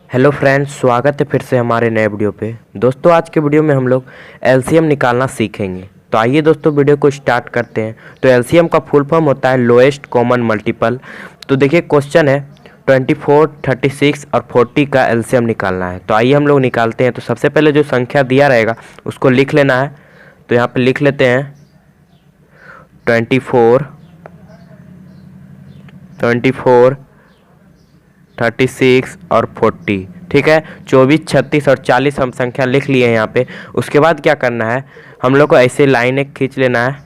Hello friends, स्वागत है फिर से हमारे नए वीडियो पे। दोस्तों आज के वीडियो में हम लोग एलसीएम निकालना सीखेंगे। तो आइए दोस्तों वीडियो को स्टार्ट करते हैं। तो एलसीएम का फुल फॉर्म होता है लोएस्ट कॉमन मल्टीपल। तो देखिए क्वेश्चन है 24, 36 और 40 का एलसीएम निकालना है। तो आइए हम लोग निकालते हैं। तो सबसे पहले जो संख्या दिया रहेगा उसको लिख लेना है। तो यहाँ पर लिख लेते हैं 24, 36 और 40। ठीक है, 24, 36 और 40 हम संख्या लिख लिए हैं यहाँ पे। उसके बाद क्या करना है, हम लोग को ऐसे लाइन एक खींच लेना है,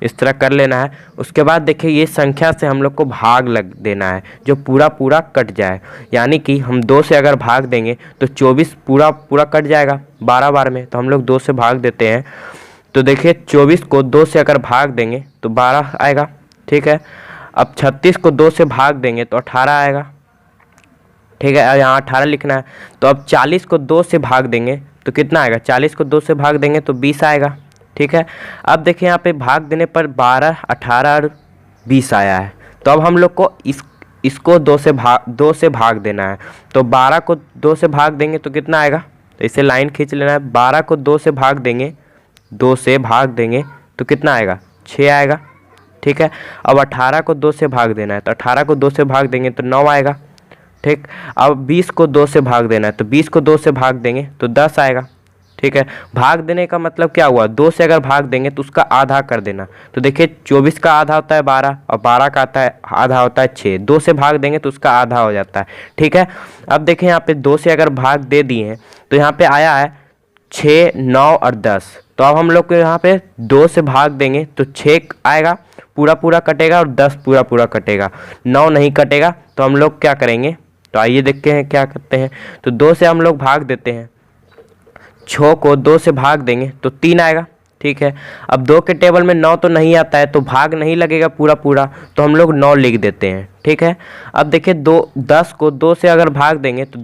इस तरह कर लेना है। उसके बाद देखिए ये संख्या से हम लोग को भाग लग देना है जो पूरा पूरा कट जाए। यानी कि हम 2 से अगर भाग देंगे तो 24 पूरा पूरा कट जाएगा 12 बार में। तो हम लोग 2 से भाग देते हैं। तो देखिए 24 को 2 से अगर भाग देंगे तो 12 आएगा। ठीक है, अब 36 को 2 से भाग देंगे तो 18 आएगा। ठीक है, यहाँ 18 लिखना है। तो अब 40 को 2 से भाग देंगे तो कितना आएगा, 40 को 2 से भाग देंगे तो 20 आएगा। ठीक है, अब देखिए यहाँ पे भाग देने पर 12, 18 और 20 आया है। तो अब हम लोग को इसको 2 से भाग देना है। तो 12 को 2 से भाग देंगे तो कितना आएगा, तो इसे लाइन खींच लेना है। 12 को 2 से भाग देंगे, 2 से भाग देंगे तो कितना आएगा, 6 आएगा। ठीक है, अब 18 को 2 से भाग देना है। तो 18 को 2 से भाग देंगे तो 9 आएगा। ठीक, अब 20 को 2 से भाग देना है। तो 20 को 2 से भाग देंगे तो 10 आएगा। ठीक है, भाग देने का मतलब क्या हुआ, 2 से अगर भाग देंगे तो उसका आधा कर देना। तो देखिए 24 का आधा होता है 12 और 12 का आधा होता है 6। 2 से भाग देंगे तो उसका आधा हो जाता है। ठीक है, अब देखिए यहाँ पे 2 से अगर भाग दे दिए हैं तो यहाँ पे आया है 6, 9 और 10। तो अब हम लोग को यहाँ पे 2 से भाग देंगे तो 6 आएगा, पूरा पूरा कटेगा, और 10 पूरा पूरा कटेगा, 9 नहीं कटेगा। तो हम लोग क्या करेंगे, तो आइए देखते हैं क्या करते हैं। तो 2 से हम लोग भाग देते हैं, 6 को 2 से भाग देंगे तो 3 आएगा। ठीक है, अब 2 के टेबल में 9 तो नहीं आता है तो भाग नहीं लगेगा पूरा पूरा, तो हम लोग 9 लिख देते हैं। ठीक है, अब देखिए 10 को 2 से अगर भाग देंगे तो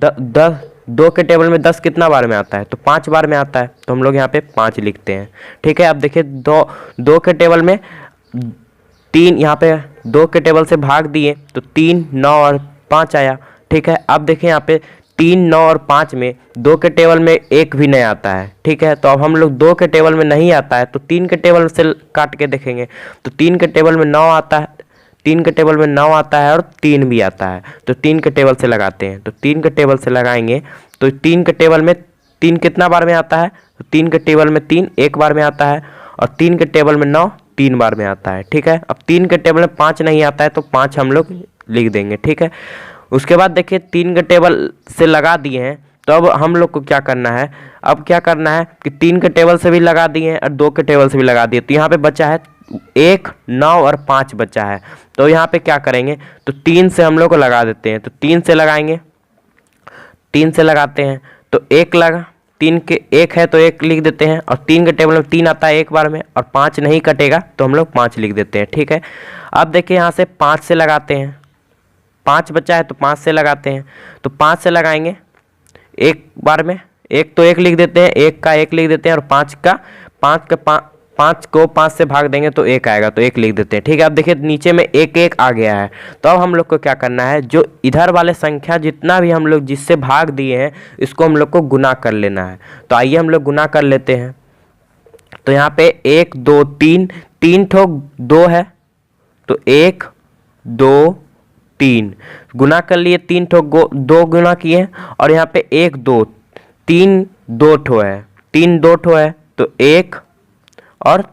2 के टेबल में 10 कितना बार में आता है, तो 5 बार में आता है। तो हम लोग यहाँ पे 5 लिखते हैं। ठीक है, अब देखिए 2 के टेबल में 3, यहाँ पे 2 के टेबल से भाग दिए तो 3, 9 और 5 आया। ठीक है, अब देखिए यहाँ पे 3, 9 और 5 में 2 के टेबल में 1 भी नहीं आता है। ठीक है, तो अब हम लोग 2 के टेबल में नहीं आता है तो 3 के टेबल से काट के देखेंगे। तो 3 के टेबल में 9 आता है, 3 के टेबल में 9 आता है और 3 भी आता है। तो 3 के टेबल से लगाते हैं। तो 3 के टेबल से लगाएंगे तो 3 के टेबल में 3 कितना बार में आता है, तो 3 के टेबल में 3 1 बार में आता है, और 3 के टेबल में 9 3 बार में आता है। ठीक है, अब 3 के टेबल में 5 नहीं आता है तो 5 हम लोग लिख देंगे। ठीक है, उसके बाद देखिए 3 के टेबल से लगा दिए हैं। तो अब हम लोग को क्या करना है, अब क्या करना है कि 3 के टेबल से भी लगा दिए हैं और 2 के टेबल से भी लगा दिए। तो यहाँ पे बचा है 1, 9 और 5 बचा है। तो यहाँ पे क्या करेंगे, तो 3 से हम लोग को लगा देते हैं। तो 3 से लगाएंगे, 3 से लगाते हैं तो 1 लगा, 3 के 1 है तो 1 लिख देते हैं, और 3 के टेबल में 3 आता है 1 बार में, और 5 नहीं कटेगा तो हम लोग 5 लिख देते हैं। ठीक है, अब देखिए यहाँ से 5 से लगाते हैं, 5 बचा है तो 5 से लगाते हैं। तो 5 से लगाएंगे 1 बार में, 1 तो 1 लिख देते हैं, 1 का 1 लिख देते हैं, और 5 को 5 से भाग देंगे तो 1 आएगा तो 1 लिख देते हैं। ठीक है, अब देखिए नीचे में 1 1 आ गया है। तो अब हम लोग को क्या करना है, जो इधर वाले संख्या जितना भी हम लोग जिससे भाग दिए हैं इसको हम लोग को गुना कर लेना है। तो आइए हम लोग गुना कर लेते हैं। तो यहाँ पे 1 2 3, 3 ठो 2 है तो 1 2 3 गुना कर लिए, 3 ठो 2 गुना किए, और यहाँ पे 1 2 3 2 ठो है, 3 2 ठो है तो 1 और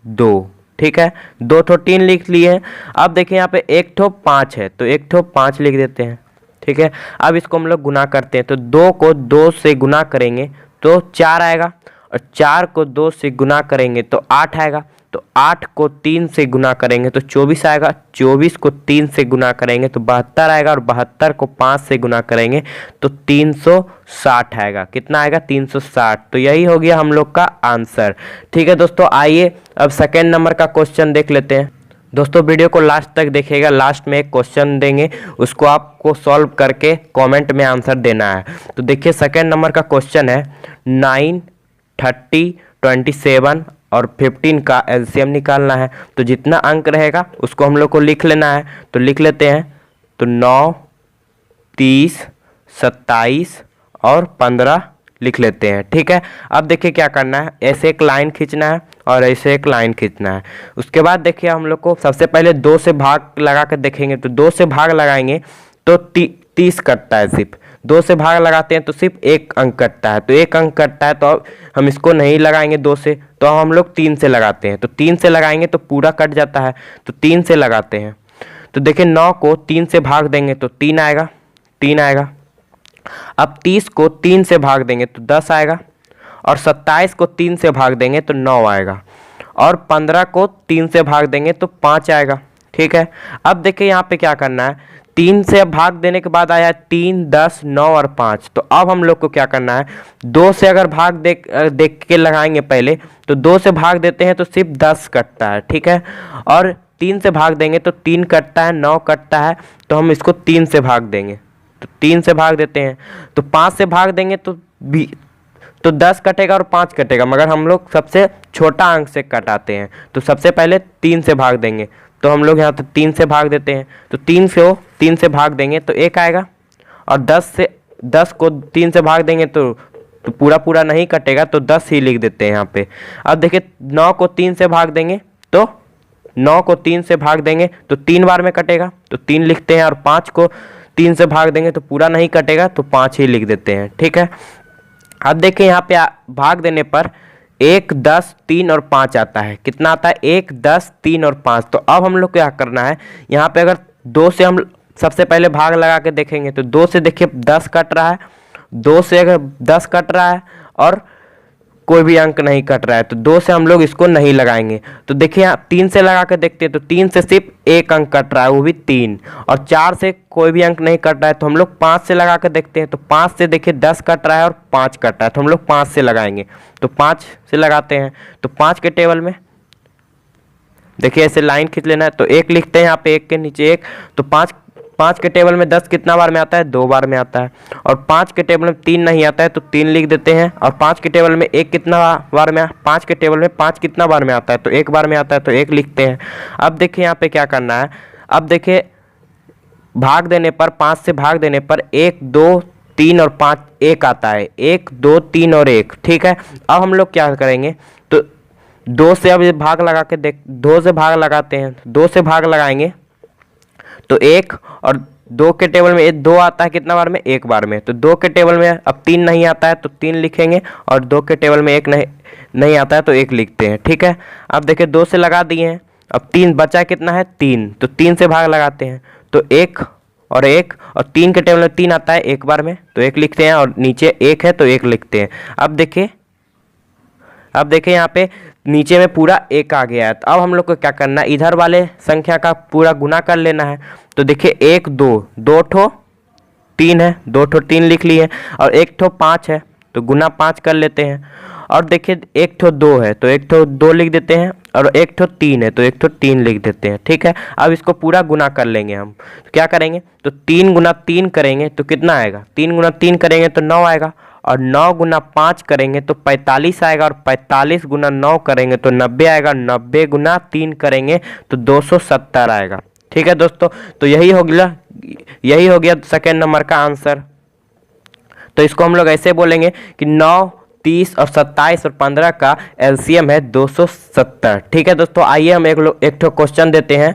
2। ठीक है, 2 ठो 3 लिख लिए। अब देखिए यहाँ पे 1 ठो 5 है तो 1 ठो 5 लिख देते हैं। ठीक है, अब इसको हम लोग गुना करते हैं। तो 2 को 2 से गुना करेंगे तो 4 आएगा, और 4 को 2 से गुना करेंगे तो 8 आएगा। तो 8 को 3 से गुना करेंगे तो 24 आएगा, 24 को 3 से गुना करेंगे तो 72 आएगा, और 72 को 5 से गुना करेंगे तो 360 आएगा। कितना आएगा, 360। तो यही हो गया हम लोग का आंसर। ठीक है दोस्तों, आइए अब सेकेंड नंबर का क्वेश्चन देख लेते हैं। दोस्तों वीडियो को लास्ट तक देखिएगा, लास्ट में एक क्वेश्चन देंगे, उसको आपको सॉल्व करके कमेंट में आंसर देना है। तो देखिए सेकेंड नंबर का क्वेश्चन है 9, 30, 27 और 15 का एलसीएम निकालना है। तो जितना अंक रहेगा उसको हम लोग को लिख लेना है। तो लिख लेते हैं। तो 9, 30, 27 और 15 लिख लेते हैं। ठीक है, अब देखिए क्या करना है, ऐसे एक लाइन खींचना है और ऐसे एक लाइन खींचना है। उसके बाद देखिए हम लोग को सबसे पहले 2 से भाग लगा कर देखेंगे, तो 2 से भाग लगाएंगे तो 30 कटता है। सिर्फ 2 से भाग लगाते हैं तो सिर्फ 1 अंक कटता है, तो 1 अंक कटता है, तो अब हम इसको नहीं लगाएंगे 2 से, तो हम लोग 3 से लगाते हैं। तो 3 से लगाएंगे तो पूरा कट जाता है, तो 3 से लगाते हैं। तो देखिए 9 को 3 से भाग देंगे तो 3 आएगा, 3 आएगा। अब 30 को 3 से भाग देंगे तो 10 आएगा, और 27 को 3 से भाग देंगे तो 9 आएगा, और 15 को 3 से भाग देंगे तो 5 आएगा। ठीक है, अब देखिए यहाँ पे क्या करना है, 3 से भाग देने के बाद आया 3, 10, 9 और 5। तो अब हम लोग को क्या करना है, 2 से अगर भाग देख के लगाएंगे पहले, तो 2 से भाग देते हैं तो सिर्फ 10 कटता है। ठीक है, और 3 से भाग देंगे तो 3 कटता है, 9 कटता है, तो हम इसको 3 से भाग देंगे, तो 3 से भाग देते हैं। तो 5 से भाग देंगे तो 10 कटेगा और 5 कटेगा, मगर हम लोग सबसे छोटा अंक से कटाते हैं, तो सबसे पहले 3 से भाग देंगे, तो हम लोग यहाँ तो 3 से भाग देते हैं। तो 3 से भाग देंगे तो 1 आएगा, और 10 को 3 से भाग देंगे तो पूरा नहीं कटेगा, तो 10 ही लिख देते हैं यहाँ पे। अब देखिए 9 को 3 से भाग देंगे तो 9 को 3 से भाग देंगे तो 3 बार में कटेगा, तो 3 लिखते हैं, और 5 को 3 से भाग देंगे तो पूरा नहीं कटेगा, तो 5 ही लिख देते हैं। ठीक है, अब देखिए यहाँ पे भाग देने पर 1, 10, 3 और 5 आता है। कितना आता है, 1, 10, 3 और 5। तो अब हम लोग क्या करना है, यहाँ पे अगर 2 से हम सबसे पहले भाग लगा के देखेंगे तो 2 से देखिए 10 कट रहा है, 2 से अगर 10 कट रहा है और कोई भी अंक नहीं कट रहा है, तो 2 से हम लोग इसको नहीं लगाएंगे। तो देखिए यहाँ 3 से लगा के देखते हैं, तो 3 से सिर्फ 1 अंक कट रहा है, वो भी 3, और 4 से कोई भी अंक नहीं कट रहा है, तो हम लोग 5 से लगा के देखते हैं। तो 5 से देखिए 10 कट रहा है और 5 कट रहा है, तो हम लोग 5 से लगाएंगे, तो 5 से लगाते हैं। तो 5 के टेबल में देखिए ऐसे लाइन खींच लेना है, तो 1 लिखते हैं यहाँ पे, 1 के नीचे 1। तो 5 के टेबल में 10 कितना बार में आता है, 2 बार में आता है, और 5 के टेबल में 3 नहीं आता है, तो 3 लिख देते हैं। और 5 के टेबल में 1 कितना बार में, 5 के टेबल में 5 कितना बार में आता है, तो 1 बार में आता है, तो 1 लिखते हैं। अब देखिए यहाँ पे क्या करना है, अब देखिए भाग देने पर 5 से भाग देने पर 1, 2, 3 और 5 1 आता है, 1, 2, 3 और 1। ठीक है, अब हम लोग क्या करेंगे, तो 2 से अब भाग लगा के 2 से भाग लगाते हैं, 2 से भाग लगाएंगे तो 1, और 2 के टेबल में 2 आता है कितना बार में, 1 बार में। तो 2 के टेबल में अब 3 नहीं आता है, तो 3 लिखेंगे, और 2 के टेबल में 1 नहीं आता है, तो 1 लिखते हैं। ठीक है, अब देखिए 2 से लगा दिए हैं, अब 3 बचा कितना है, 3, तो 3 से भाग लगाते हैं, तो 1 और 1, और 3 के टेबल में 3 आता है 1 बार में, तो 1 लिखते हैं, और नीचे 1 है तो 1 लिखते हैं। अब देखिए यहाँ पे नीचे में पूरा 1 आ गया है। तो अब हम लोग को क्या करना है, इधर वाले संख्या का पूरा गुना कर लेना है। तो देखिए 1, 2 ठो 3 है, 2 ठो 3 लिख लिए, और 1 ठो 5 है, तो गुना 5 कर लेते हैं। और देखिए 1 ठो 2 है, तो 1 ठो 2 लिख देते हैं, और 1 ठो 3 है, तो 1 ठो 3 लिख देते हैं। ठीक है, अब इसको पूरा गुना कर लेंगे हम। तो क्या करेंगे, तो 3 गुना 3 करेंगे तो कितना आएगा, 3 गुना 3 करेंगे तो 9 आएगा, और 9 गुना 5 करेंगे तो 45 आएगा, और 45 गुना 9 करेंगे तो 90 आएगा, 90 गुना 3 करेंगे तो 270 आएगा। ठीक है दोस्तों, तो यही हो गया सेकेंड नंबर का आंसर। तो इसको हम लोग ऐसे बोलेंगे कि 9, 30 और 27 और 15 का एलसीएम है 270। ठीक है दोस्तों, आइए हम एक ठो क्वेश्चन देते हैं।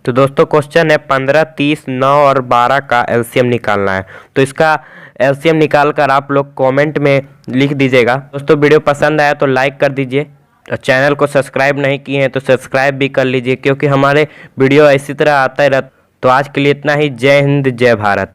तो दोस्तों क्वेश्चन है 15, 30, 9 और 12 का एलसीएम निकालना है। तो इसका एलसीएम निकाल कर आप लोग कमेंट में लिख दीजिएगा। दोस्तों वीडियो पसंद आया तो लाइक कर दीजिए, और चैनल को सब्सक्राइब नहीं किए हैं तो सब्सक्राइब भी कर लीजिए, क्योंकि हमारे वीडियो इसी तरह आता ही रहता। तो आज के लिए इतना ही। जय हिंद, जय भारत।